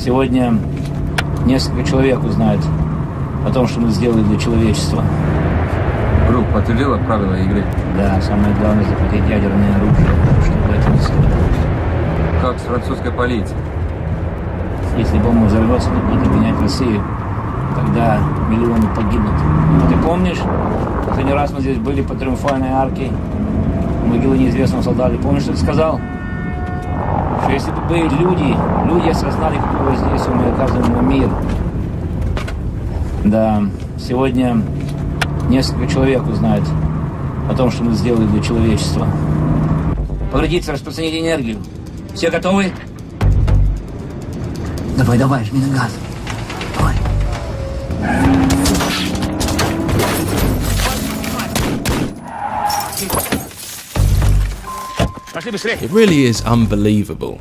Сегодня несколько человек узнают о том, что мы сделали для человечества. Друг, подтвердила правила игры? Да, самое главное — захватить ядерное оружие, чтобы это не случилось. Как с французской полицией? Если бомба взорвется, то будет обвинять Россию. Тогда миллионы погибнут. А ты помнишь, последний раз мы здесь были по Триумфальной арке, могилы неизвестного солдата. Помнишь, что ты сказал? Что если бы люди осознали, какое воздействие мы оказываем на мир. Да, сегодня несколько человек узнают о том, что мы сделали для человечества. Погрузиться, распространить энергию. Все готовы? Давай, жми на газ. Давай. It really is unbelievable.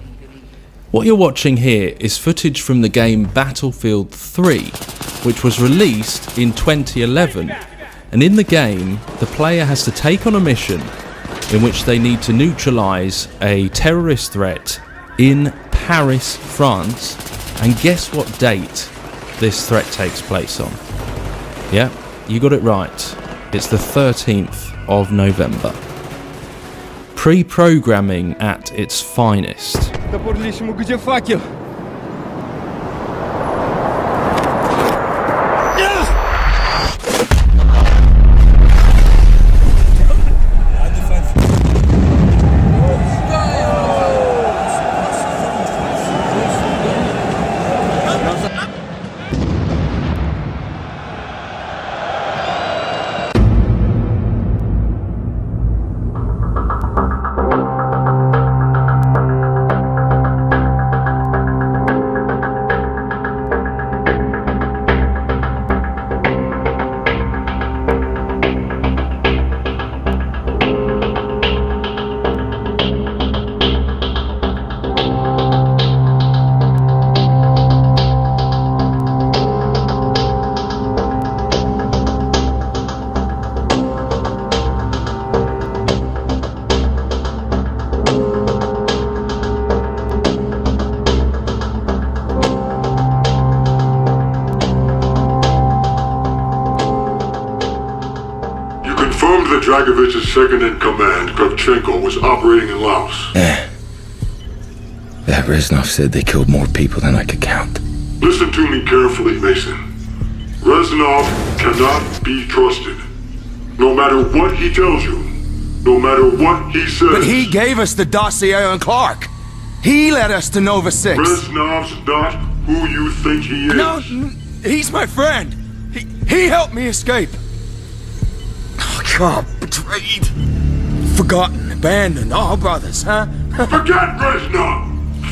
What you're watching here is footage from the game Battlefield 3, which was released in 2011. And in the game, the player has to take on a mission in which they need to neutralise a terrorist threat in Paris, France. And guess what date this threat takes place on? Yeah, you got it right. It's the 13th of November. Pre-programming at its finest. Где факел? Dragovich's second-in-command, Kravchenko, was operating in Laos. That Reznov said they killed more people than I could count. Listen to me carefully, Mason. Reznov cannot be trusted. No matter what he tells you, no matter what he says. But he gave us the dossier on Clark. He led us to Nova 6. Reznov's not who you think he is. No, he's my friend. He helped me escape. God, betrayed, forgotten, abandoned, all brothers, huh? Forget Reznov!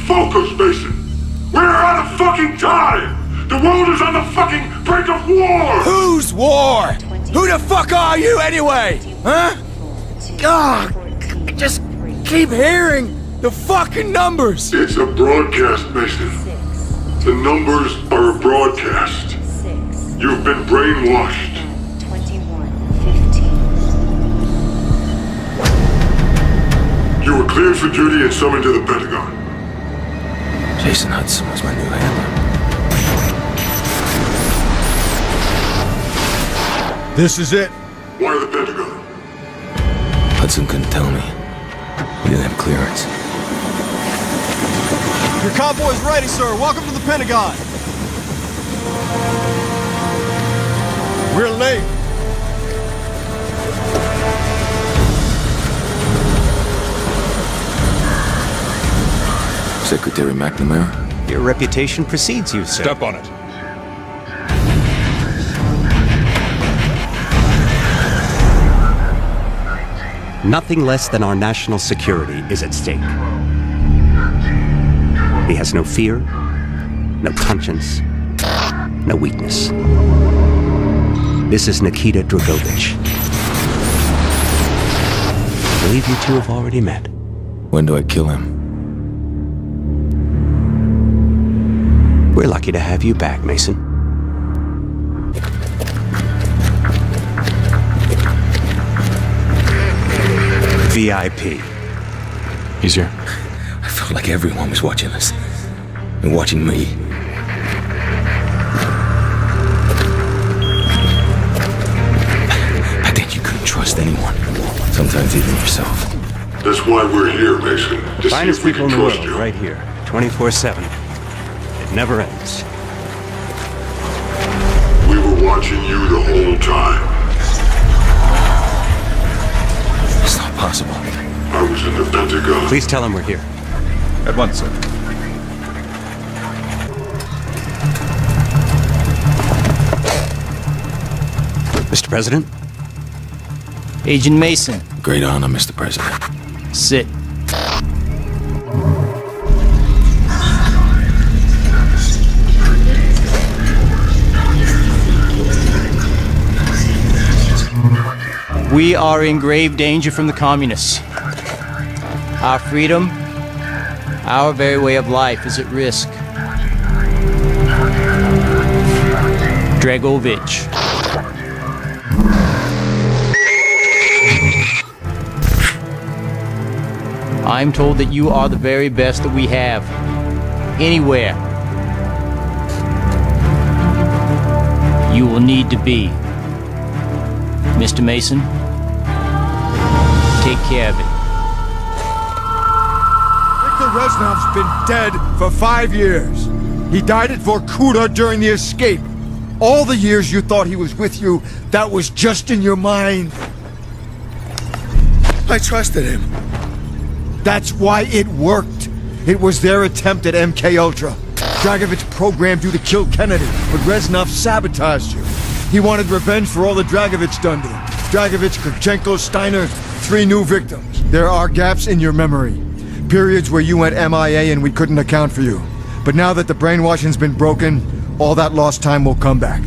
Focus, Mason! We're out of fucking time! The world is on the fucking brink of war! Whose war? Who the fuck are you anyway? Huh? God, I just keep hearing the fucking numbers! It's a broadcast, Mason. The numbers are a broadcast. You've been brainwashed. You were cleared for duty and summoned to the Pentagon. Jason Hudson was my new handler. This is it. Why the Pentagon? Hudson couldn't tell me. He didn't have clearance. Your convoy's ready, sir. Welcome to the Pentagon. We're late. Secretary McNamara? Your reputation precedes you, sir. Step on it. Nothing less than our national security is at stake. He has no fear, no conscience, no weakness. This is Nikita Dragovich. I believe you two have already met. When do I kill him? We're lucky to have you back, Mason. VIP. He's here. I felt like everyone was watching us. and watching me. Back then you couldn't trust anyone. Sometimes even yourself. That's why we're here, Mason. To see Finest if we people can in the trust world, you. right here, 24/7. It never ends. We were watching you the whole time. It's not possible. I was in the Pentagon. Please tell him we're here. At once, sir. Mr. President? Agent Mason, Great honor, Mr. President. sit. We are in grave danger from the communists. Our freedom, our very way of life is at risk. Dragovich. I'm told that you are the very best that we have. Anywhere. You will need to be. Mr. Mason, take care of it. Victor Reznov's been dead for 5 years. He died at Vorkuta during the escape. All the years you thought he was with you, that was just in your mind. I trusted him. That's why it worked. It was their attempt at MK-Ultra. Dragovich programmed you to kill Kennedy, but Reznov sabotaged you. He wanted revenge for all that Dragovich done to him. Dragovich, Kurchenko, Steiner, 3 new victims. There are gaps in your memory. Periods where you went MIA and we couldn't account for you. But now that the brainwashing's been broken, all that lost time will come back.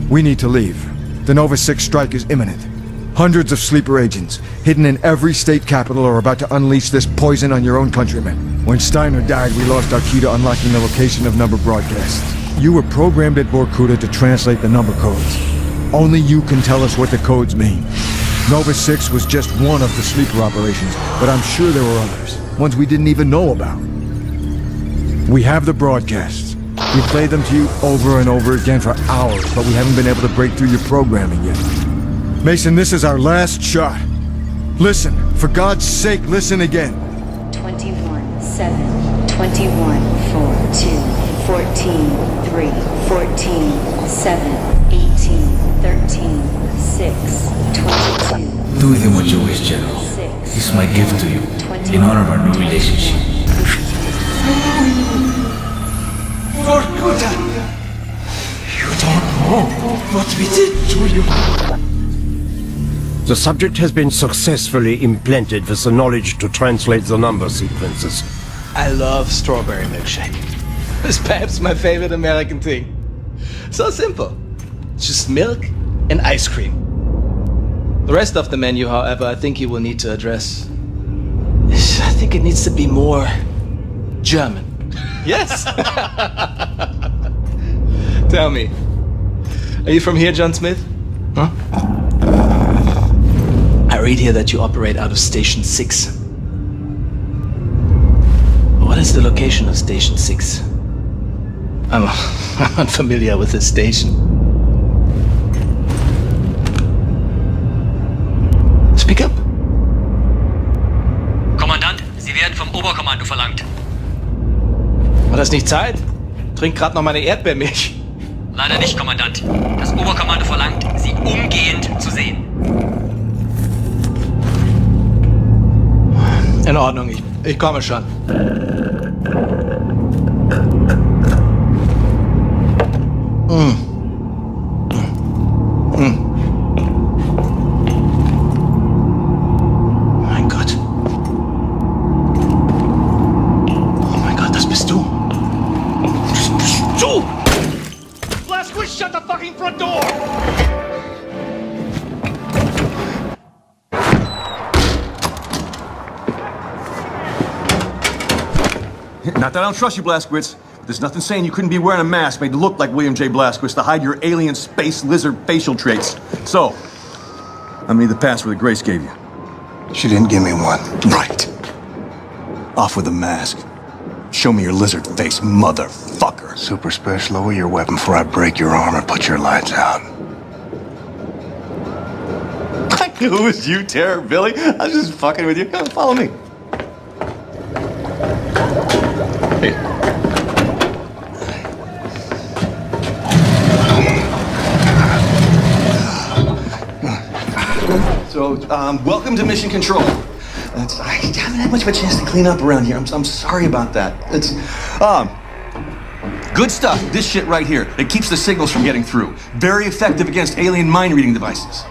We need to leave. The Nova 6 strike is imminent. Hundreds of sleeper agents, hidden in every state capital, are about to unleash this poison on your own countrymen. When Steiner died, we lost our key to unlocking the location of number broadcasts. You were programmed at Vorkuta to translate the number codes. Only you can tell us what the codes mean. Nova 6 was just one of the sleeper operations, but I'm sure there were others, ones we didn't even know about. We have the broadcasts. We played them to you over and over again for hours, but we haven't been able to break through your programming yet. Mason, this is our last shot. Listen, for God's sake, listen again. 21-7, 21-4-2, 14-3, 14-7, 18-13, 6, 22. Do with him what you wish, General. This is my gift to you, in honor of our new relationship. Vorkuta! You don't know what we did to you. The subject has been successfully implanted with the knowledge to translate the number sequences. I love strawberry milkshake. It's perhaps my favorite American thing. So simple. It's just milk and ice cream. The rest of the menu, however, I think you will need to address. I think it needs to be more German. Yes? Tell me, are you from here, John Smith? Huh? I read here that you operate out of Station 6. What is the location of Station 6? I'm unfamiliar with this station. Speak up. Kommandant, Sie werden vom Oberkommando verlangt. War das nicht Zeit? Trink grad noch meine Erdbeermilch. Leider nicht, Kommandant. Das Oberkommando verlangt, Sie umgehend zu sehen. In Ordnung, ich komme schon. Mein Gott. Oh mein Gott, das bist du. Das bist du! Blazkowicz, shut the fucking front door! Not that I don't trust you, Blazkowicz, but there's nothing saying you couldn't be wearing a mask made to look like William J. Blazkowicz to hide your alien space lizard facial traits. So, how many of the password that Grace gave you? She didn't give me one. Right. Off with the mask. Show me your lizard face, motherfucker. Super Special, lower your weapon before I break your arm or put your lights out. I knew it was you, Terror Billy. I was just fucking with you. Come, follow me. Hey. So, welcome to Mission Control. I haven't had much of a chance to clean up around here. I'm sorry about that. It's, good stuff. This shit right here. It keeps the signals from getting through. Very effective against alien mind-reading devices.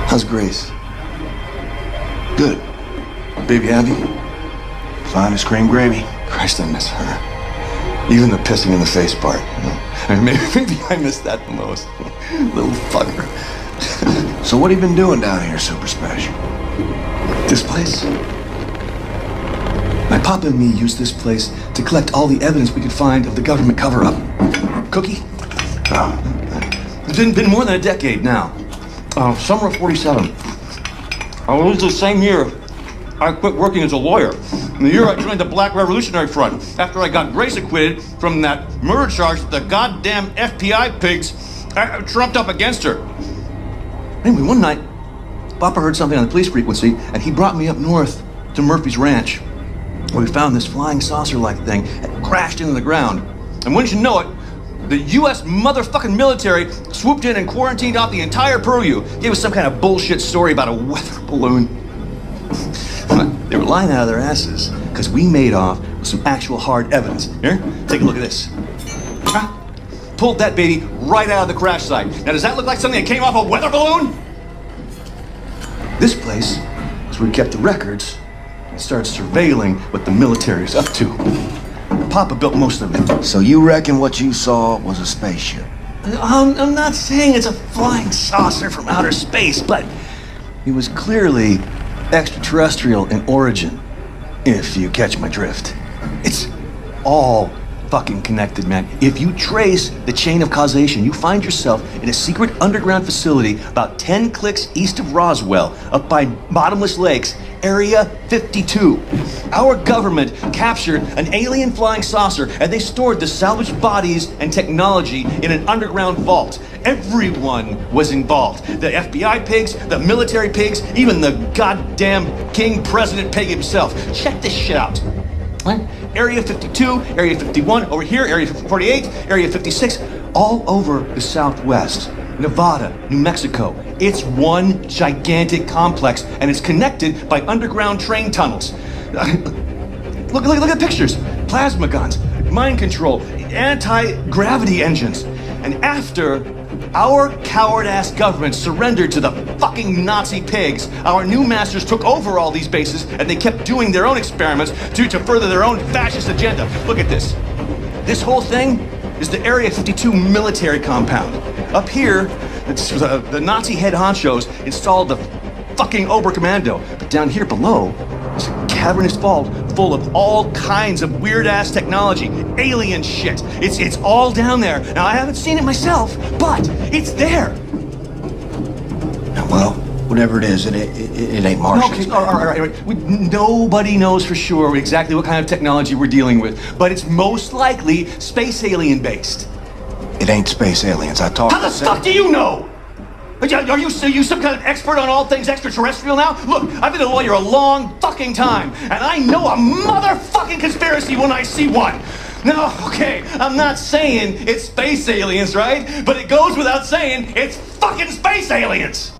How's Grace? Good. Baby happy? Fine as cream gravy. Christ, I miss her. Even the pissing in the face part. You know? I mean, maybe I miss that the most. Little fucker. So what have you been doing down here, Super Special? This place? My papa and me used this place to collect all the evidence we could find of the government cover-up. Cookie? It's been more than a decade now. Summer of 47. I was the same year I quit working as a lawyer. In the year I joined the Black Revolutionary Front, after I got Grace acquitted from that murder charge the goddamn FBI pigs trumped up against her. Anyway, one night, Papa heard something on the police frequency, and he brought me up north to Murphy's Ranch, where we found this flying saucer-like thing that crashed into the ground. And wouldn't you know it, the U.S. motherfucking military swooped in and quarantined off the entire purview. Gave us some kind of bullshit story about a weather balloon. They were lying out of their asses, because we made off with some actual hard evidence. Here, take a look at this. Pulled that baby right out of the crash site. Now, does that look like something that came off a weather balloon? This place is where we kept the records and started surveilling what the military's up to. Papa built most of it. So you reckon what you saw was a spaceship? I'm not saying it's a flying saucer from outer space, but it was clearly extraterrestrial in origin, if you catch my drift. It's all fucking connected, man. If you trace the chain of causation, you find yourself in a secret underground facility about 10 clicks east of Roswell, up by Bottomless Lakes, Area 52. Our government captured an alien flying saucer, and they stored the salvaged bodies and technology in an underground vault. Everyone was involved. The FBI pigs, the military pigs, even the goddamn King President pig himself. Check this shit out. Area 52, Area 51, over here, Area 48, Area 56, all over the Southwest. Nevada, New Mexico. It's one gigantic complex, and it's connected by underground train tunnels. Look at the pictures. Plasma guns, mind control, anti-gravity engines. And after our coward-ass government surrendered to the fucking Nazi pigs, our new masters took over all these bases, and they kept doing their own experiments to further their own fascist agenda. Look at this. This whole thing is the Area 52 military compound. Up here, it's the Nazi head honchos installed the fucking Oberkommando. But down here below, there's a cavernous vault full of all kinds of weird-ass technology, alien shit. It's all down there. Now, I haven't seen it myself, but it's there. Well, whatever it is, it ain't Martian. Okay, all right. Nobody knows for sure exactly what kind of technology we're dealing with, but it's most likely space alien-based. It ain't space aliens. I talked. How the fuck do you know? Are you some kind of expert on all things extraterrestrial now? Look, I've been a lawyer a long fucking time, and I know a motherfucking conspiracy when I see one. Now, okay, I'm not saying it's space aliens, right? But it goes without saying it's fucking space aliens!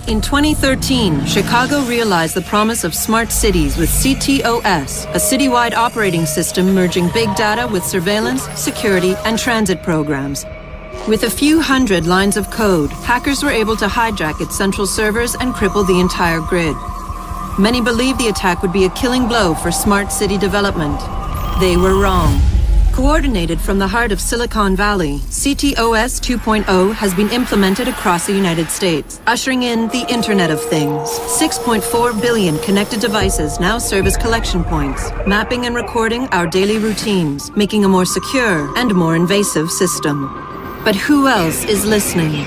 In 2013, Chicago realized the promise of smart cities with CTOS, a citywide operating system merging big data with surveillance, security, and transit programs. With a few hundred lines of code, hackers were able to hijack its central servers and cripple the entire grid. Many believed the attack would be a killing blow for smart city development. They were wrong. Coordinated from the heart of Silicon Valley, CTOS 2.0 has been implemented across the United States, ushering in the Internet of Things. 6.4 billion connected devices now serve as collection points, mapping and recording our daily routines, making a more secure and more invasive system. But who else is listening?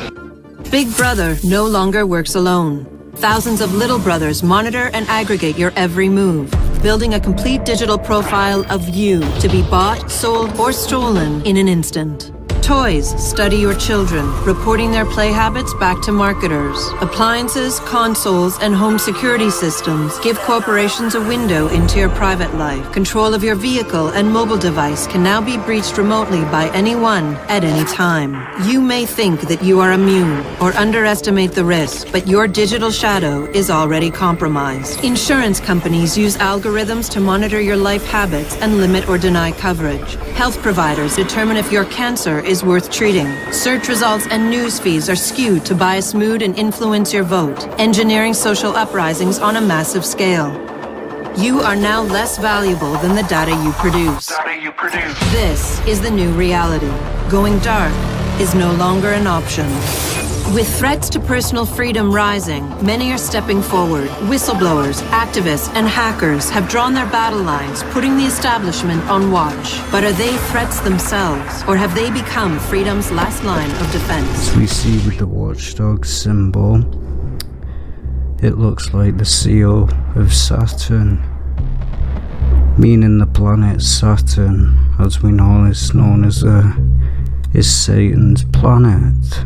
Big Brother no longer works alone. Thousands of little brothers monitor and aggregate your every move, building a complete digital profile of you to be bought, sold, or stolen in an instant. Toys study your children, reporting their play habits back to marketers. Appliances, consoles, and home security systems give corporations a window into your private life. Control of your vehicle and mobile device can now be breached remotely by anyone at any time. You may think that you are immune or underestimate the risk, but your digital shadow is already compromised. Insurance companies use algorithms to monitor your life habits and limit or deny coverage. Health providers determine if your cancer is worth treating. Search results and news feeds are skewed to bias mood and influence your vote, engineering social uprisings on a massive scale. You are now less valuable than the data you produce. This is the new reality. Going dark is no longer an option. With threats to personal freedom rising, many are stepping forward. Whistleblowers, activists, and hackers have drawn their battle lines, putting the establishment on watch. But are they threats themselves, or have they become freedom's last line of defense? As we see with the watchdog symbol, it looks like the seal of Saturn, meaning the planet Saturn, as we know, is known as is Satan's planet.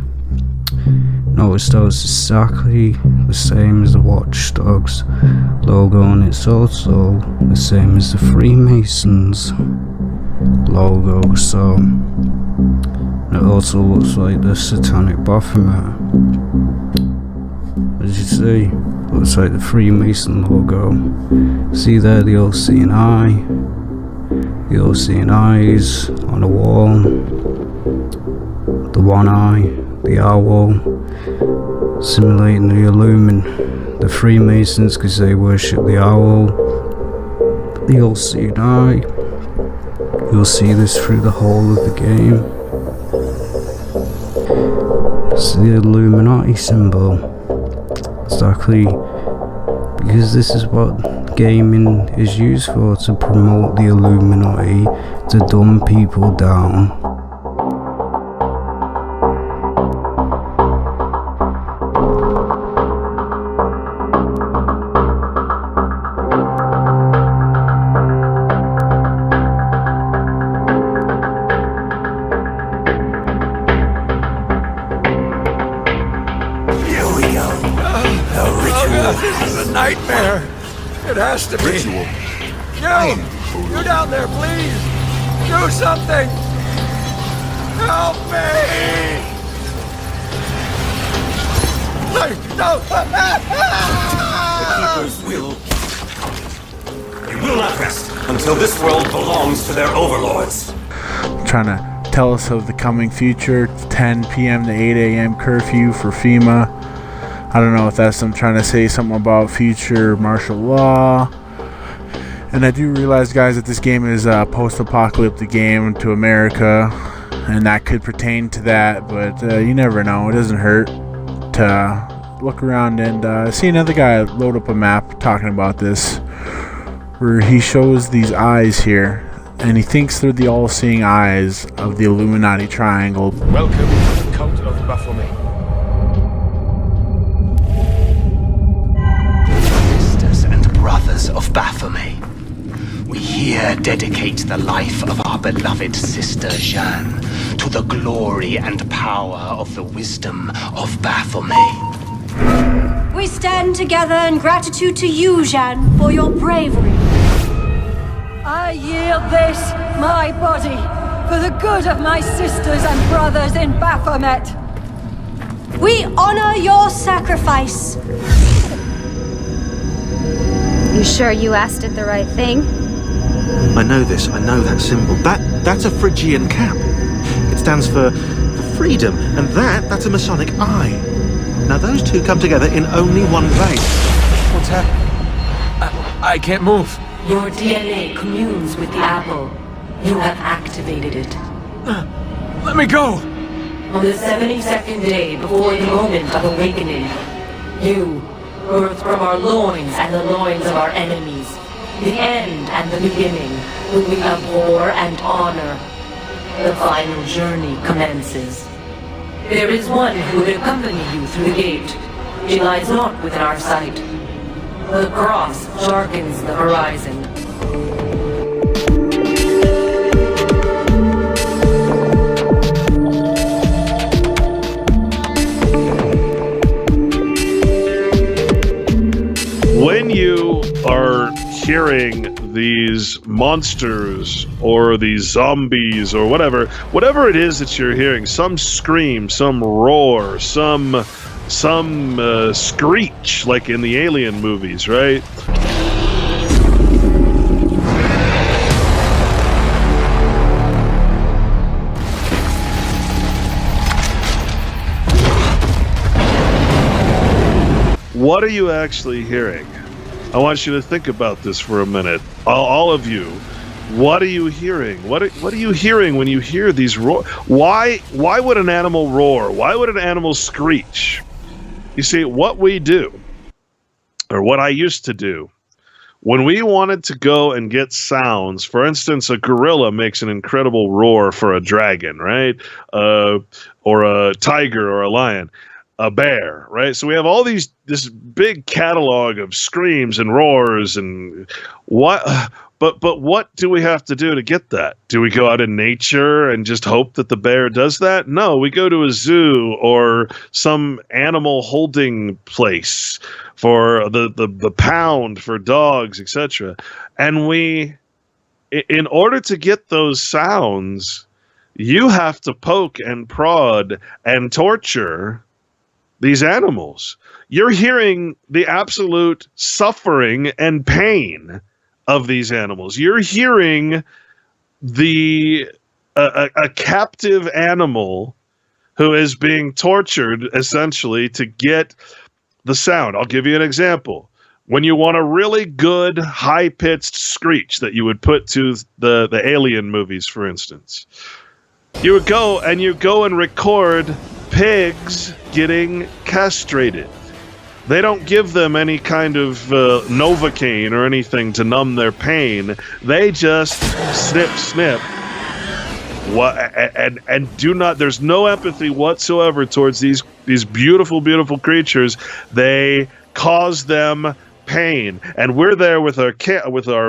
Notice that it's exactly the same as the Watchdogs logo, and it's also the same as the Freemasons logo, so it also looks like the Satanic Baphomet. As you see, looks like the Freemason logo. See there, the all-seeing eye, the all-seeing eyes on the wall, the one eye, the owl, simulating the Illumin, the Freemasons, because they worship the owl, the all-seeing eye. You'll see this through the whole of the game. It's the Illuminati symbol, exactly, because this is what gaming is used for, to promote the Illuminati, to dumb people down. Nightmare. It has to be. Ritual. You down there, please. Do something. Help me. No. The Keepers will. They will not rest until this world belongs to their overlords. Trying to tell us of the coming future. 10 p.m. to 8 a.m. curfew for FEMA. I don't know if that's them trying to say something about future martial law. And I do realize, guys, that this game is a post-apocalyptic game to America, and that could pertain to that, but you never know. It doesn't hurt to look around and see another guy load up a map talking about this, where he shows these eyes here, and he thinks they're the all-seeing eyes of the Illuminati triangle. Welcome to the cult of Baphomet. Brothers of Baphomet, we here dedicate the life of our beloved sister Jeanne to the glory and power of the wisdom of Baphomet. We stand together in gratitude to you, Jeanne, for your bravery. I yield this, my body, for the good of my sisters and brothers in Baphomet. We honor your sacrifice. You sure you asked it the right thing? I know this, I know that symbol. That's a Phrygian cap. It stands for freedom, and that's a Masonic eye. Now those two come together in only one vein. What's happening? I can't move. Your DNA communes with the apple. You have activated it. Let me go! On the 72nd day before the moment of awakening, you, birthed from our loins and the loins of our enemies, the end and the beginning, whom we abhor and honor. The final journey commences. There is one who would accompany you through the gate, She lies not within our sight. The cross darkens the horizon. When you are hearing these monsters or these zombies or whatever it is that you're hearing, some scream, some roar, some screech, like in the Alien movies, right? What are you actually hearing? I want you to think about this for a minute. All of you, what are you hearing? What are you hearing when you hear these roar? Why would an animal roar? Why would an animal screech? You see, what we do, or what I used to do, when we wanted to go and get sounds, for instance, a gorilla makes an incredible roar for a dragon, right? Or a tiger or a lion. A bear, right? So we have all this big catalog of screams and roars and what, but what do we have to do to get that? Do we go out in nature and just hope that the bear does that? No, we go to a zoo or some animal holding place for the pound for dogs, etc. And in order to get those sounds, you have to poke and prod and torture these animals. You're hearing the absolute suffering and pain of these animals. You're hearing a captive animal who is being tortured essentially to get the sound. I'll give you an example. When you want a really good high-pitched screech that you would put to the Alien movies, for instance, you would go and record pigs getting castrated. They don't give them any kind of Novocaine or anything to numb their pain. They just snip. And do not. There's no empathy whatsoever towards these beautiful, beautiful creatures. They cause them pain, and we're there with our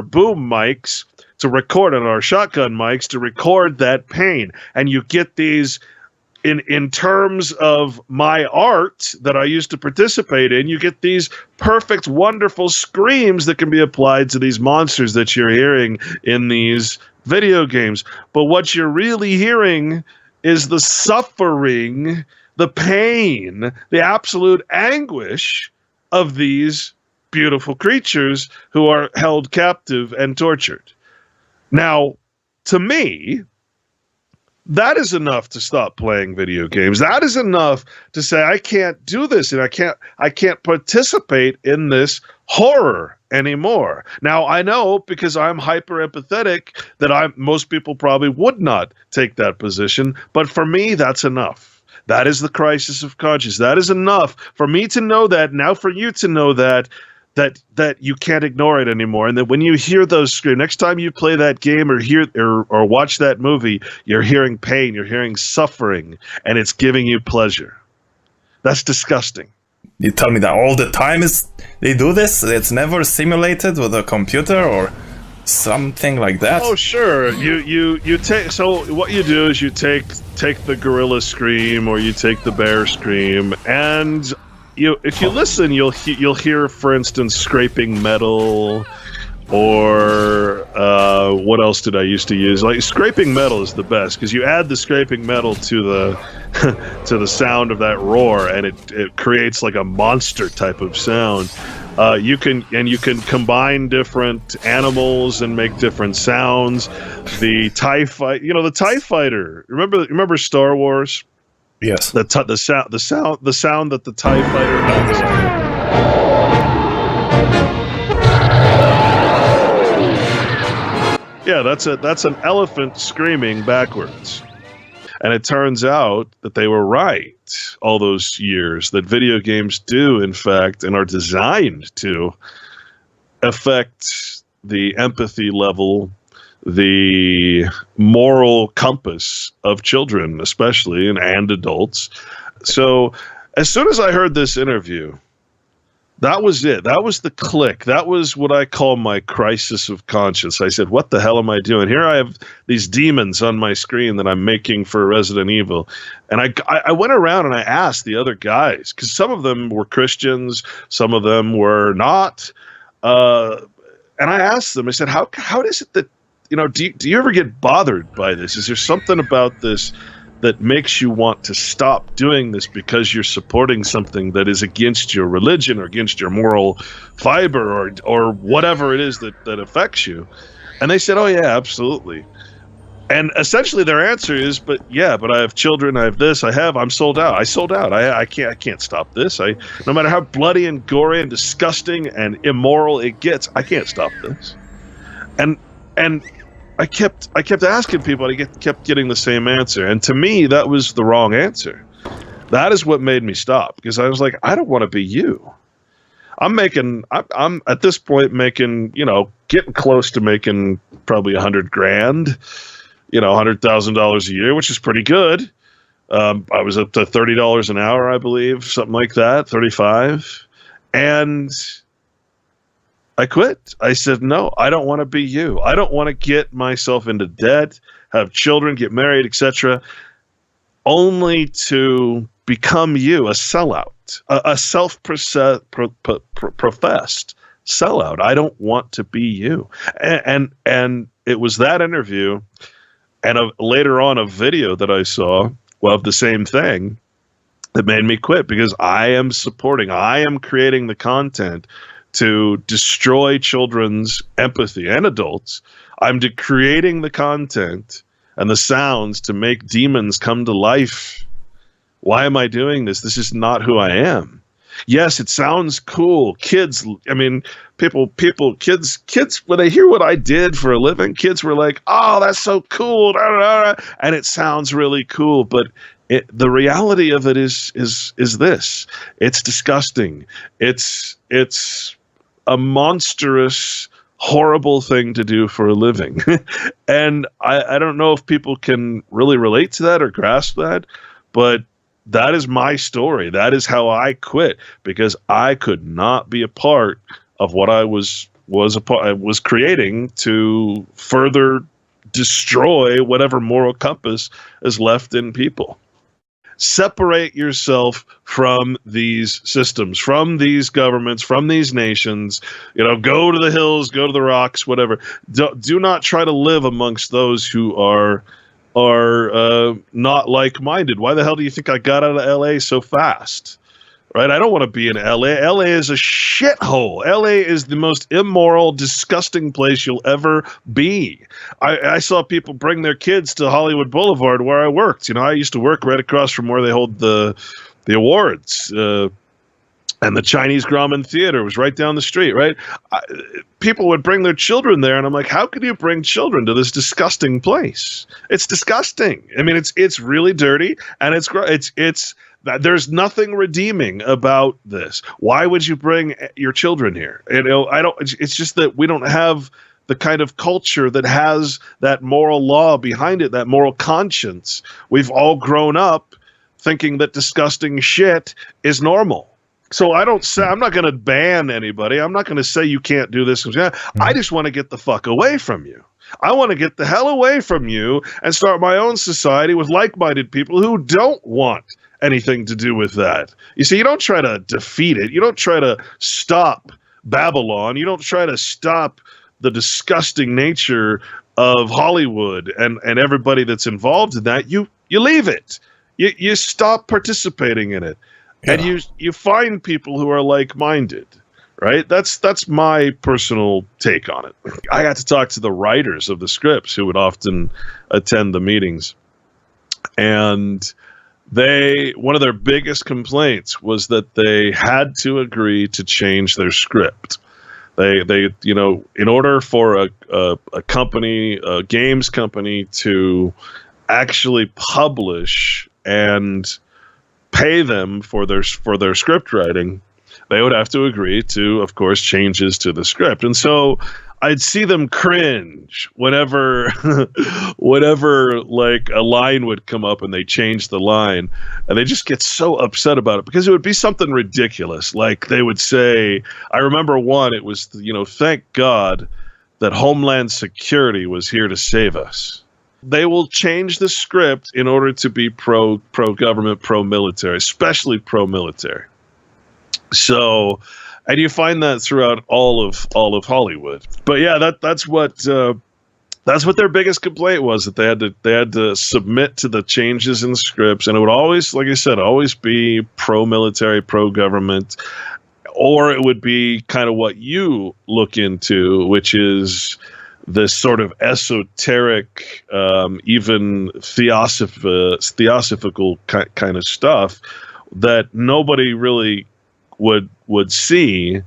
boom mics to record, and our shotgun mics to record that pain, and you get these. In terms of my art that I used to participate in, you get these perfect, wonderful screams that can be applied to these monsters that you're hearing in these video games. But what you're really hearing is the suffering, the pain, the absolute anguish of these beautiful creatures who are held captive and tortured. Now, to me, that is enough to stop playing video games. That is enough to say I can't do this and I can't participate in this horror anymore. Now I know, because I'm hyper empathetic, that most people probably would not take that position, but for me that's enough. That is the crisis of conscience. That is enough for me to know that, now for you to know that you can't ignore it anymore, and that when you hear those screams, next time you play that game or watch that movie, you're hearing pain, you're hearing suffering, and it's giving you pleasure. That's disgusting. You tell me that all the time they do this? It's never simulated with a computer or something like that? Oh sure. You take, so what you do is you take the gorilla scream or you take the bear scream, and if you listen, you'll hear, for instance, scraping metal, or what else did I used to use? Like scraping metal is the best, because you add the scraping metal to the to the sound of that roar, and it creates like a monster type of sound. You can combine different animals and make different sounds. The TIE fighter. Remember Star Wars? Yes. The sound that the TIE fighter makes. Yeah, that's an elephant screaming backwards. And it turns out that they were right all those years, that video games do, in fact, and are designed to affect the empathy level, the moral compass of children, especially, and adults. So as soon as I heard this interview, That was it. That was the click. That was what I call my crisis of conscience. I said, what the hell am I doing? Here I have these demons on my screen that I'm making for Resident Evil. And I went around and I asked the other guys, because some of them were Christians, some of them were not. And I asked them, I said, how is it that, do you ever get bothered by this? Is there something about this that makes you want to stop doing this because you're supporting something that is against your religion or against your moral fiber or whatever it is that affects you? And they said, oh yeah, absolutely. And essentially their answer is, but I have children, I have this, I'm sold out. I sold out. I can't stop this. No matter how bloody and gory and disgusting and immoral it gets, I can't stop this. And I kept asking people, and I kept getting the same answer. And to me, that was the wrong answer. That is what made me stop, because I was like, I don't want to be you. I'm at this point making, getting close to making probably $100,000, $100,000 a year, which is pretty good. I was up to $30 an hour, I believe, something like that, 35. And I quit. I said, no, I don't want to be you. I don't want to get myself into debt, have children, get married, etc., only to become you, a sellout, a self-professed sellout. I don't want to be you. And it was that interview and later on a video that I saw of the same thing that made me quit, because I am creating the content to destroy children's empathy and adults. I'm creating the content and the sounds to make demons come to life. Why am I doing this? This is not who I am. Yes, it sounds cool. Kids, when they hear what I did for a living, kids were like, oh, that's so cool. And it sounds really cool. But the reality of it is this. It's disgusting. It's a monstrous, horrible thing to do for a living. And I don't know if people can really relate to that or grasp that, but that is my story. That is how I quit, because I could not be a part of what I was creating to further destroy whatever moral compass is left in people. Separate yourself from these systems, from these governments, from these nations. Go to the hills, go to the rocks, whatever. Do not try to live amongst those who are not like-minded. Why the hell do you think I got out of LA so fast? Right? I don't want to be in LA. LA is a shithole. LA is the most immoral, disgusting place you'll ever be. I saw people bring their kids to Hollywood Boulevard where I worked. I used to work right across from where they hold the awards. And the Chinese Grauman Theater was right down the street, right? People would bring their children there, and I'm like, how could you bring children to this disgusting place? It's disgusting. I mean, it's really dirty, and it's there's nothing redeeming about this. Why would you bring your children here? It's just that we don't have the kind of culture that has that moral law behind it, that moral conscience. We've all grown up thinking that disgusting shit is normal. So I'm not going to ban anybody. I'm not going to say you can't do this. I just want to get the fuck away from you. I want to get the hell away from you and start my own society with like-minded people who don't want anything to do with that. You see, you don't try to defeat it. You don't try to stop Babylon. You don't try to stop the disgusting nature of Hollywood and everybody that's involved in that. You leave it. You stop participating in it. Yeah. And you find people who are like-minded, right? That's my personal take on it. I got to talk to the writers of the scripts who would often attend the meetings. And one of their biggest complaints was that they had to agree to change their script. They in order for a company, a games company, to actually publish and pay them for their script writing, they would have to agree to, of course, changes to the script. And so I'd see them cringe whenever like a line would come up and they changed the line, and they just get so upset about it because it would be something ridiculous. Like they would say, I remember one, it was, thank God that Homeland Security was here to save us. They will change the script in order to be pro-government, pro-military, especially pro-military. So, and you find that throughout all of Hollywood. But yeah, that's what their biggest complaint was, that they had to submit to the changes in the scripts, and it would always, like I said, always be pro-military, pro-government, or it would be kind of what you look into, which is this sort of esoteric, even theosophical kind of stuff that nobody really would see.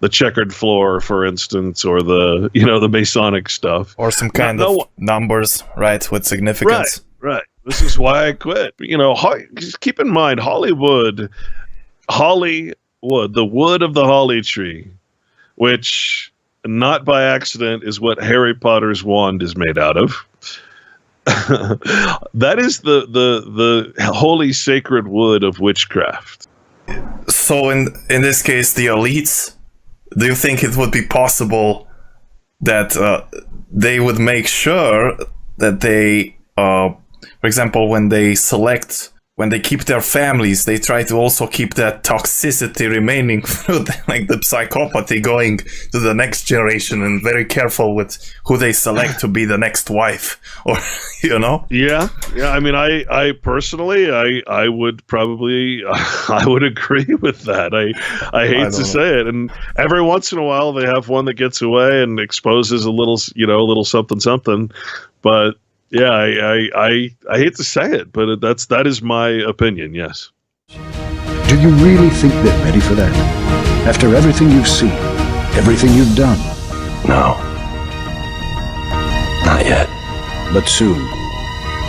The checkered floor, for instance, or the the Masonic stuff, or some kind of numbers, right, with significance. Right. This is why I quit. Just keep in mind, Hollywood, the wood of the holly tree, which, not by accident, is what Harry Potter's wand is made out of. That is the holy sacred wood of witchcraft. So in this case, the elites, do you think it would be possible that they would make sure that they, for example, when they keep their families, they try to also keep that toxicity remaining through like the psychopathy going to the next generation, and very careful with who they select to be the next wife, or Yeah. I mean, I personally, I would probably, I would agree with that. I hate to say it, and every once in a while they have one that gets away and exposes a little something, but. Yeah, I hate to say it, but that is my opinion, yes. Do you really think they're ready for that? After everything you've seen, everything you've done? No. Not yet. But soon.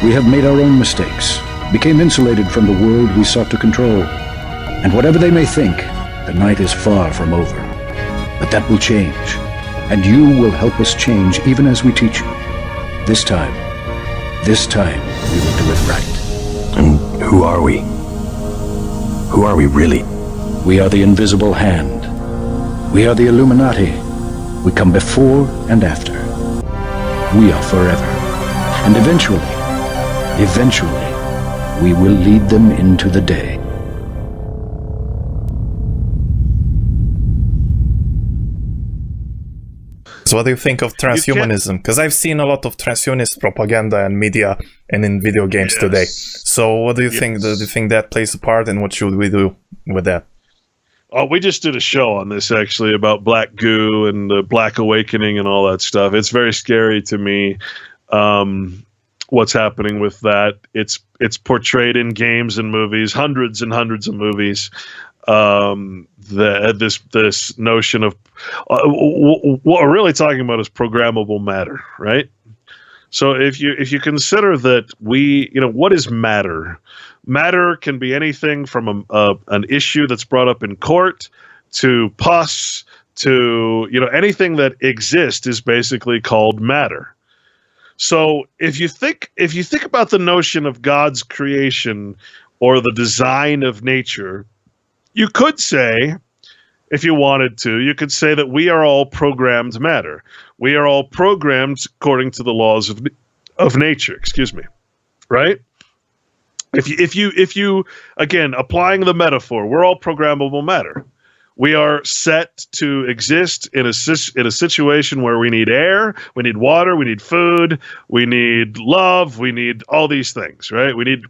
We have made our own mistakes, became insulated from the world we sought to control. And whatever they may think, the night is far from over. But that will change, and you will help us change even as we teach you. This time we will do it right. And who are we? Who are we really? We are the invisible hand. We are the Illuminati. We come before and after. We are forever. And eventually, we will lead them into the day. So what do you think of transhumanism? Because I've seen a lot of transhumanist propaganda and media and in video games today. So what do you think? Do you think that plays a part, and what should we do with that? Oh, we just did a show on this, actually, about black goo and the Black Awakening and all that stuff. It's very scary to me, what's happening with that. It's portrayed in games and movies, hundreds and hundreds of movies. This notion of what we're really talking about is programmable matter, right? So if you consider that what is matter? Matter can be anything from an issue that's brought up in court to pus to anything that exists is basically called matter. So if you think about the notion of God's creation or the design of nature, you could say, if you wanted to, you could say that we are all programmed matter. We are all programmed according to the laws of nature. Excuse me, right? If you again, applying the metaphor, we're all programmable matter. We are set to exist in a situation where we need air, we need water, we need food, we need love, we need all these things, right? We need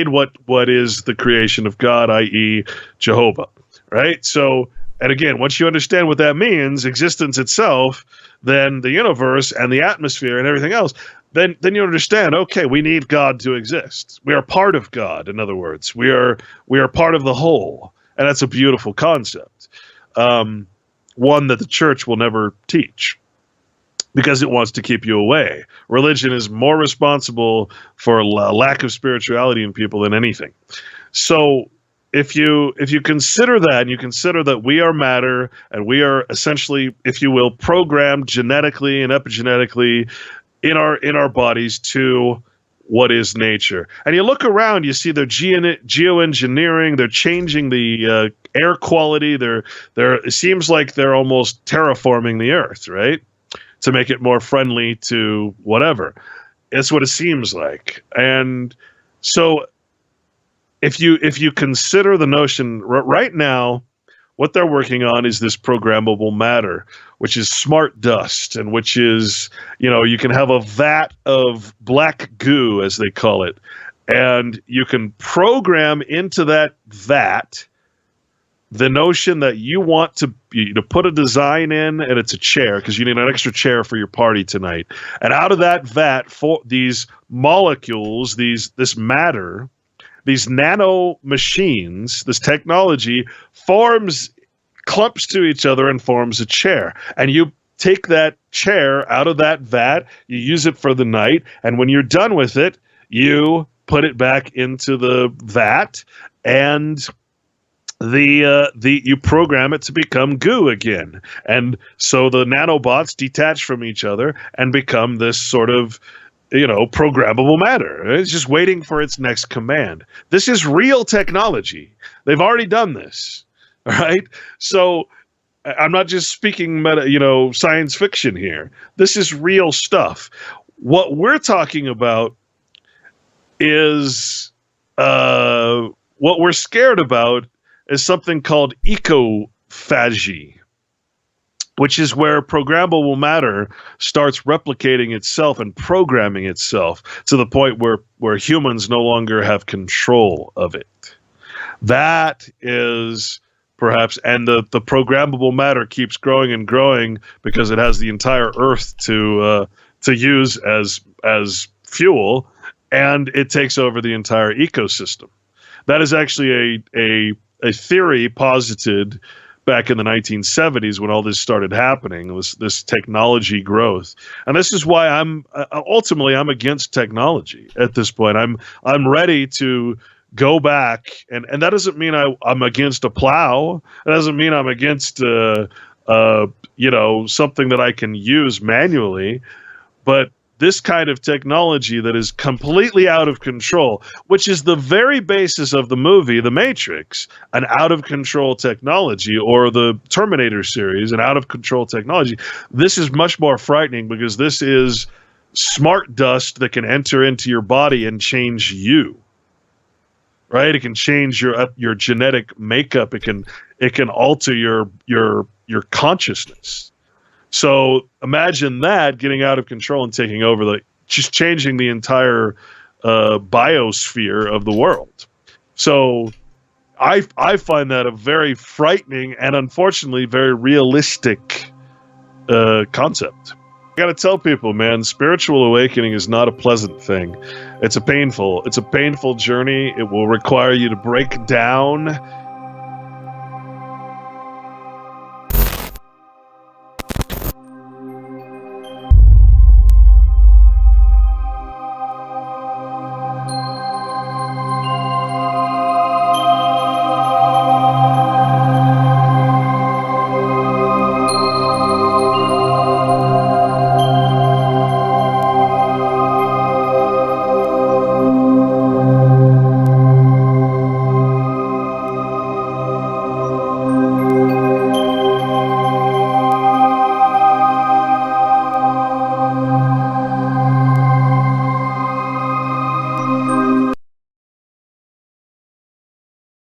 what is the creation of God, i.e., Jehovah, right? So, and again, once you understand what that means, existence itself, then the universe and the atmosphere and everything else, then you understand, okay, we need God to exist. We are part of God, in other words. We are part of the whole. And that's a beautiful concept, one that the church will never teach because it wants to keep you away. Religion is more responsible for a lack of spirituality in people than anything. So if you consider that, and you consider that we are matter, and we are essentially, if you will, programmed genetically and epigenetically in our bodies to what is nature, and you look around, you see they're geoengineering, they're changing the air quality, it seems like they're almost terraforming the earth, right, to make it more friendly to whatever. That's what it seems like. And so if you consider the notion right now, what they're working on is this programmable matter, which is smart dust, and which is, you can have a vat of black goo, as they call it, and you can program into that vat the notion that you want to put a design in, and it's a chair, because you need an extra chair for your party tonight. And out of that vat, for these molecules, this matter, these nano machines, this technology clumps to each other and forms a chair. And you take that chair out of that vat, you use it for the night, and when you're done with it, you put it back into the vat, and you program it to become goo again. And so the nanobots detach from each other and become this sort of programmable matter. It's just waiting for its next command. This is real technology. They've already done this. All right. So I'm not just speaking science fiction here. This is real stuff. What we're talking about is what we're scared about is something called ecophagy, which is where programmable matter starts replicating itself and programming itself to the point where humans no longer have control of it. That is perhaps, and the programmable matter keeps growing and growing because it has the entire Earth to use as fuel, and it takes over the entire ecosystem. That is actually a theory posited back in the 1970s when all this started happening. It was this technology growth, and this is why I'm against technology at this point. I'm ready to go back, and that doesn't mean I'm against a plow. It doesn't mean I'm against something that I can use manually, but this kind of technology that is completely out of control, which is the very basis of the movie The Matrix, an out-of-control technology, or the Terminator series, an out-of-control technology. This is much more frightening because this is smart dust that can enter into your body and change you. Right? It can change your genetic makeup. It can alter your consciousness. So imagine that getting out of control and taking over, just changing the entire biosphere of the world. So I find that a very frightening and unfortunately very realistic concept. I got to tell people, man, spiritual awakening is not a pleasant thing. It's a painful journey. It will require you to break down